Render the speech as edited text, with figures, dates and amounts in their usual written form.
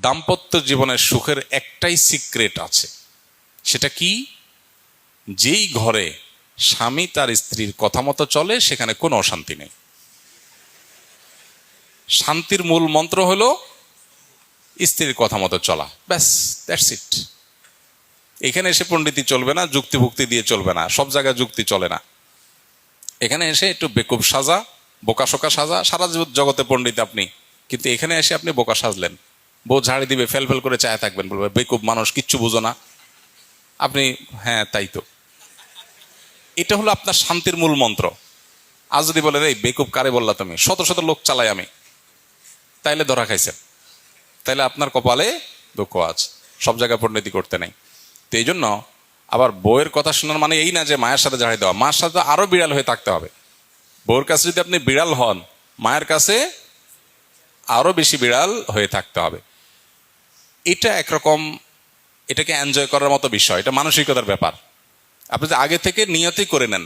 দাম্পত্য জীবনের সুখের একটাই সিক্রেট আছে, সেটা কি? যেই ঘরে স্বামী তার স্ত্রীর কথা মতো চলে সেখানে কোনো অশান্তি নেই। শান্তির মূল মন্ত্র হলো স্ত্রীর কথা মতো চলা, ব্যাস, দ্যাটস ইট। এখানে এসে পণ্ডিতি চলবে না, যুক্তিভুক্তি দিয়ে চলবে না, সব জায়গায় যুক্তি চলে না। এখানে এসে একটু বেকুব সাজা, বোকাশোকা সাজা, সারা জগতে পণ্ডিত আপনি, কিন্তু এখানে এসে আপনি বোকা সাজলেন। বউ ঝাড়ি দিবে, ফেল ফেল করে চায় থাকবেন, বলবে বেকুব মানুষ, কিচ্ছু বুঝো না। আপনি হ্যাঁ তাই তো। এটা হলো আপনার শান্তির মূল মন্ত্র। আজ যদি বলে এই বেকুব কারে বললা তুমি, শত শত লোক চালাই আমি, তাইলে ধরা খাইছেন, তাইলে আপনার কপালে দুঃখ আছে, সব জায়গায় পণ্ডিতি করতে নেই। তো এই জন্য আবার বউয়ের কথা শোনার মানে এই না যে মায়ের সাথে ঝাড়ি দেওয়া, মায়ের সাথে আরো বিড়াল হয়ে থাকতে হবে। বউয়ের কাছে যদি আপনি বিড়াল হন, মায়ের কাছে আরো বেশি বিড়াল হয়ে থাকতে হবে। এটা একরকম, এটাকে এনজয় করার মতো বিষয়, এটা মানসিকতার ব্যাপার। আপনি যে আগে থেকে নিয়তই করে নেন